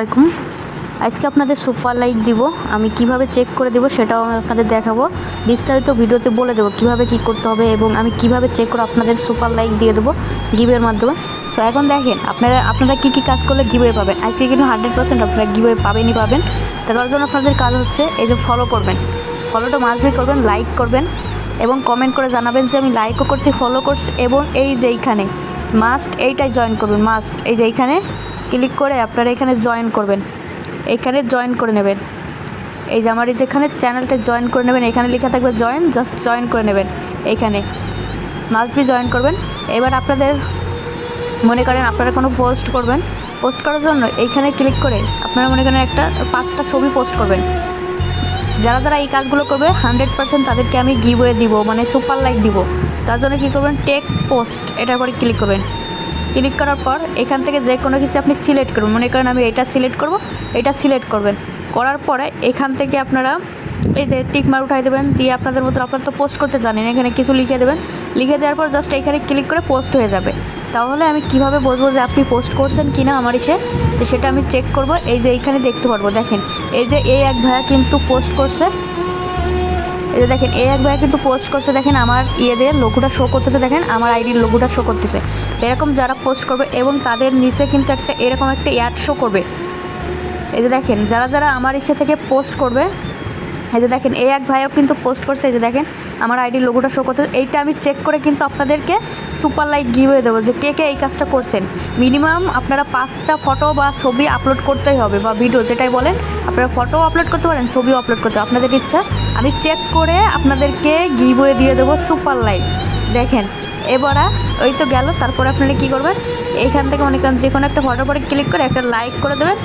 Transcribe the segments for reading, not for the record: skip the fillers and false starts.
আলাইকুম। আজকে আপনাদের সুপার লাইক দিব, আমি কিভাবে চেক করে দেব সেটাও আমি আপনাদের দেখাবো। বিস্তারিত ভিডিওতে বলে দেবো কিভাবে কি করতে হবে এবং আমি কিভাবে চেক করে আপনাদের সুপার লাইক দিয়ে দেবো গিভের মাধ্যমে। তো এখন দেখেন আপনারা কী কাজ করলে গিভওয়ে পাবেন। আজকে কিন্তু 100% আপনারা গিভওয়ে পাবেন। তার জন্য আপনাদের কাজ হচ্ছে এই যে ফলো করবেন, ফলোটা মাস্টবি করবেন, লাইক করবেন এবং কমেন্ট করে জানাবেন যে আমি লাইকও করছি, ফলো করছি। এবং এই যে এইখানে মাস্ট এইটাই জয়েন করবেন, মাস্ট এই যে এইখানে ক্লিক করে আপনারা এখানে জয়েন করবেন, এখানে জয়েন করে নেবেন। এই যে আমার যেখানে চ্যানেলটা জয়েন করে নেবেন, এখানে লেখা থাকবে জয়েন, জাস্ট জয়েন করে নেবেন। এইখানে মাস্ট বি জয়েন করবেন। এবার আপনাদের মনে করেন আপনারা কোনো পোস্ট করবেন, পোস্ট করার জন্য এইখানে ক্লিক করে আপনারা মনে করেন একটা 5টা ছবি পোস্ট করবেন। যারা এই কাজগুলো করবে 100% তাদেরকে আমি গিভওয়ে দিব, মানে সুপার লাইক দিব। তার জন্য কী করবেন, টেক পোস্ট এটার পরে ক্লিক করবেন। ক্লিক করার পর এখান থেকে যে কোনো কিছু আপনি সিলেক্ট করবেন, মনে করেন আমি এটা সিলেক্ট করব, এটা সিলেক্ট করবেন। করার পরে এখান থেকে আপনারা এই যে টিক মার উঠাই দেবেন, দিয়ে আপনাদের মতো আপনারা তো পোস্ট করতে জানেন, এখানে কিছু লিখে দেবেন। লিখে দেওয়ার পর জাস্ট এখানে ক্লিক করে পোস্ট হয়ে যাবে। তাহলে আমি কিভাবে বুঝবো যে আপনি পোস্ট করছেন কি না আমার ইসে, তো সেটা আমি চেক করব। এই যে এইখানে দেখতে পারবো, দেখেন এই যে এই এক ভাইয়া কিন্তু পোস্ট করছে, এই যে দেখেন এই এক ভাইয়া কিন্তু পোস্ট করছে, দেখেন আমার ইয়েদের লোগোটা শো করতেছে, দেখেন আমার আইডির লোগোটা শো করতেছে। এরকম যারা পোস্ট করবে এবং তাদের নিচে কিন্তু একটা এরকম একটা অ্যাড শো করবে। এই যে দেখেন যারা আমার ইসে থেকে পোস্ট করবে, এই যে দেখেন এই এক ভাইও কিন্তু পোস্ট করছে, এই যে দেখেন আমার আইডির লোগোটা শো করতেছে। এইটা আমি চেক করে কিন্তু আপনাদেরকে সুপার লাইক গিভওয়ে দেবো যে কে এই কাজটা করছেন। মিনিমাম আপনারা 5টা ফটো বা ছবি আপলোড করতেই হবে, বা ভিডিও যেটাই বলেন, আপনারা ফটো আপলোড করতে পারেন, ছবিও আপলোড করতে হবে, আপনাদের ইচ্ছা। আমি চেক করে আপনাদেরকে গিভওয়ে দিয়ে দেবো সুপার লাইক। দেখেন এবারে ওই তো গেল। তারপরে আপনারা কী করবেন, এইখান থেকে মনে করেন যে কোনো একটা ফটোর পরে ক্লিক করে একটা লাইক করে দেবেন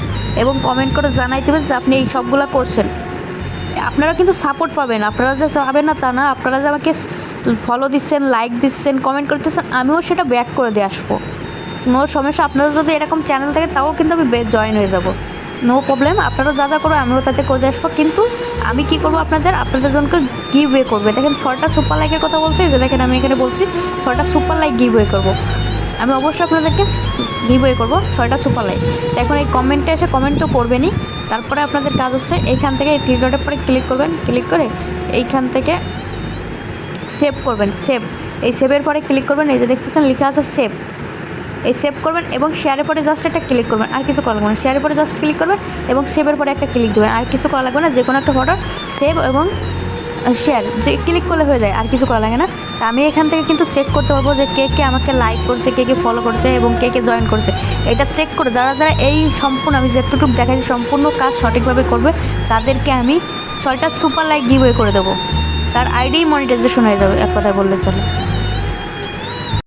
এবং কমেন্ট করে জানাই দেবেন যে আপনি এই সবগুলো করছেন। আপনারা কিন্তু সাপোর্ট পাবেন, আপনারা যে পাবেন না তা না, আপনারা যে আমাকে ফলো দিচ্ছেন, লাইক দিচ্ছেন, কমেন্ট করতেছেন, আমিও সেটা ব্যাক করে দিয়ে আসবো। নো সমস্যা, আপনারা যদি এরকম চ্যানেল থাকে তাও কিন্তু আমি জয়েন হয়ে যাব, নো প্রবলেম। আপনারা যা করবো আমিও তাতে করে দিয়ে আসবো। কিন্তু আমি কী করবো, আপনাদের জনকে গিভওয়ে করবে। দেখেন 6টা সুপার লাইকের কথা বলছি, যে দেখেন আমি এখানে বলছি 6টা সুপার লাইক গিভওয়ে করবো। আমি অবশ্যই আপনাদেরকে গিভওয়ে করবো 6টা সুপার লাইক। এখন এই কমেন্টে এসে কমেন্টও করবেনই। তারপরে আপনাদের কাজ হচ্ছে এইখান থেকে এই 3 ডটের পরে ক্লিক করবেন, ক্লিক করে এইখান থেকে সেভ করবেন, সেভ। এই সেভের পরে ক্লিক করবেন, এই যে দেখতেছেন লেখা আছে সেভ, এই সেভ করবেন এবং শেয়ারের পরে জাস্ট একটা ক্লিক করবেন, আর কিছু করা লাগবে না। শেয়ারের পরে জাস্ট ক্লিক করবেন এবং সেভের পরে একটা ক্লিক দেবেন, আর কিছু করা লাগবে না। যে কোনো একটা ফটো সেভ এবং শেয়ার যে ক্লিক করলে হয়ে যায়, আর কিছু করা লাগে না। তা আমি এখান থেকে কিন্তু চেক করতে পারবো যে কে আমাকে লাইক করছে, কে ফলো করছে এবং কে জয়েন করছে। এটা চেক করে যারা এই সম্পূর্ণ আমি যেটুকু দেখাচ্ছি সম্পূর্ণ কাজ সঠিকভাবে করবে, তাদেরকে আমি 6টা সুপার লাইক গিভওয়ে করে দেবো। তার আইডি মনিটাইজেশন হয়ে যাবে, এক কথায় বললে চলে।